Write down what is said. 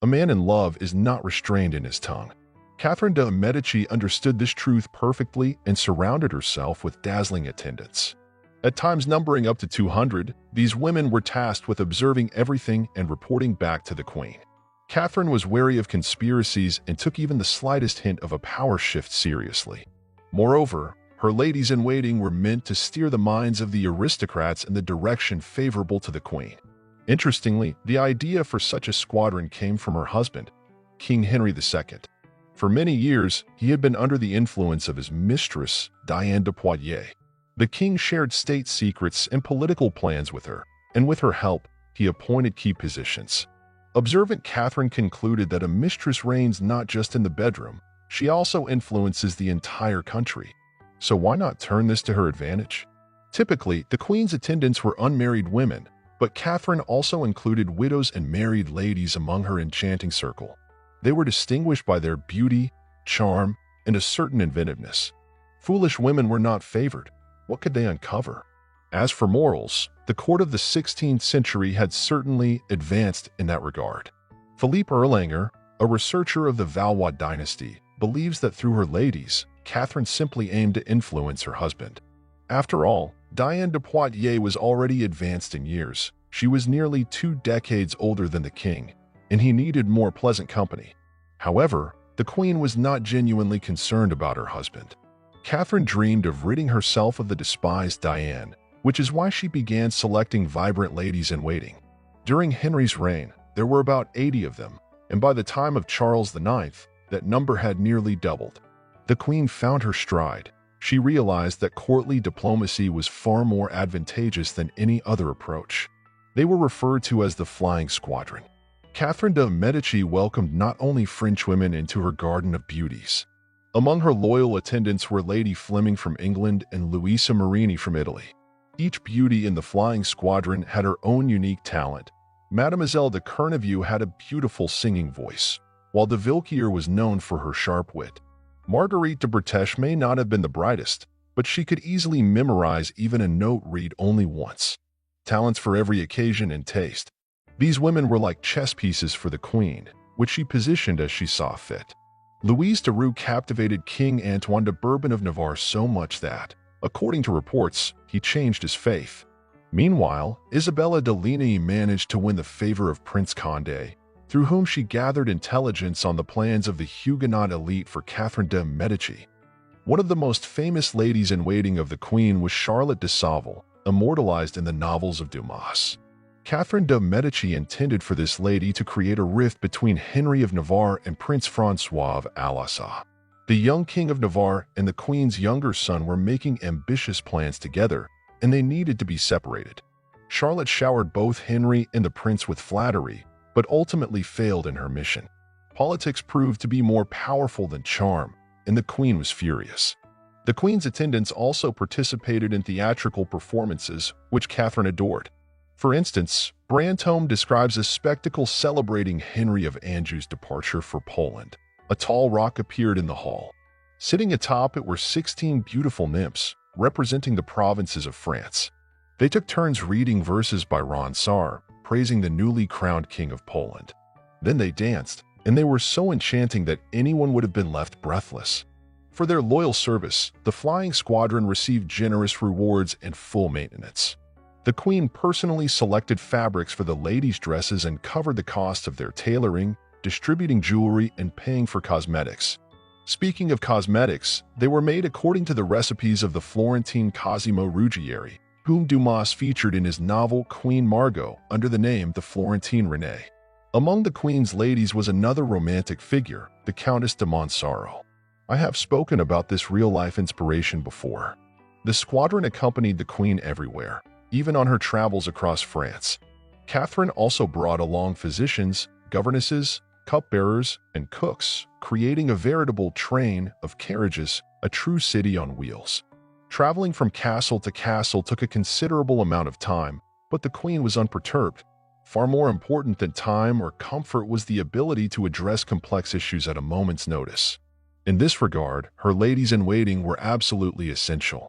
A man in love is not restrained in his tongue. Catherine de' Medici understood this truth perfectly and surrounded herself with dazzling attendants. At times numbering up to 200, these women were tasked with observing everything and reporting back to the queen. Catherine was wary of conspiracies and took even the slightest hint of a power shift seriously. Moreover, her ladies-in-waiting were meant to steer the minds of the aristocrats in the direction favorable to the queen. Interestingly, the idea for such a squadron came from her husband, King Henry II. For many years, he had been under the influence of his mistress, Diane de Poitiers. The king shared state secrets and political plans with her, and with her help, he appointed key positions. Observant Catherine concluded that a mistress reigns not just in the bedroom, she also influences the entire country. So why not turn this to her advantage? Typically, the queen's attendants were unmarried women, but Catherine also included widows and married ladies among her enchanting circle. They were distinguished by their beauty, charm, and a certain inventiveness. Foolish women were not favored. What could they uncover? As for morals, the court of the 16th century had certainly advanced in that regard. Philippe Erlanger, a researcher of the Valois dynasty, believes that through her ladies, Catherine simply aimed to influence her husband. After all, Diane de Poitiers was already advanced in years. She was nearly 2 decades older than the king, and he needed more pleasant company. However, the queen was not genuinely concerned about her husband. Catherine dreamed of ridding herself of the despised Diane, which is why she began selecting vibrant ladies-in-waiting. During Henry's reign, there were about 80 of them, and by the time of Charles IX, that number had nearly doubled. The queen found her stride. She realized that courtly diplomacy was far more advantageous than any other approach. They were referred to as the Flying Squadron. Catherine de' Medici welcomed not only French women into her garden of beauties. Among her loyal attendants were Lady Fleming from England and Luisa Marini from Italy. Each beauty in the Flying Squadron had her own unique talent. Mademoiselle de Cournevieux had a beautiful singing voice, while de Villequier was known for her sharp wit. Marguerite de Bretagne may not have been the brightest, but she could easily memorize even a note read only once. Talents for every occasion and taste. These women were like chess pieces for the queen, which she positioned as she saw fit. Louise de Roux captivated King Antoine de Bourbon of Navarre so much that, according to reports, he changed his faith. Meanwhile, Isabella de Ligny managed to win the favor of Prince Condé, through whom she gathered intelligence on the plans of the Huguenot elite for Catherine de' Medici. One of the most famous ladies-in-waiting of the queen was Charlotte de Sauval, immortalized in the novels of Dumas. Catherine de' Medici intended for this lady to create a rift between Henry of Navarre and Prince François of Alsace. The young king of Navarre and the queen's younger son were making ambitious plans together, and they needed to be separated. Charlotte showered both Henry and the prince with flattery, but ultimately failed in her mission. Politics proved to be more powerful than charm, and the queen was furious. The queen's attendants also participated in theatrical performances, which Catherine adored. For instance, Brantome describes a spectacle celebrating Henry of Anjou's departure for Poland. A tall rock appeared in the hall. Sitting atop it were 16 beautiful nymphs, representing the provinces of France. They took turns reading verses by Ronsard, praising the newly crowned king of Poland. Then they danced, and they were so enchanting that anyone would have been left breathless. For their loyal service, the Flying Squadron received generous rewards and full maintenance. The queen personally selected fabrics for the ladies' dresses and covered the cost of their tailoring, distributing jewelry, and paying for cosmetics. Speaking of cosmetics, they were made according to the recipes of the Florentine Cosimo Ruggieri, whom Dumas featured in his novel Queen Margot under the name the Florentine Renée. Among the queen's ladies was another romantic figure, the Countess de Montsoreau. I have spoken about this real-life inspiration before. The squadron accompanied the queen everywhere, even on her travels across France. Catherine also brought along physicians, governesses, cupbearers, and cooks, creating a veritable train of carriages, a true city on wheels. Traveling from castle to castle took a considerable amount of time, but the queen was unperturbed. Far more important than time or comfort was the ability to address complex issues at a moment's notice. In this regard, her ladies-in-waiting were absolutely essential.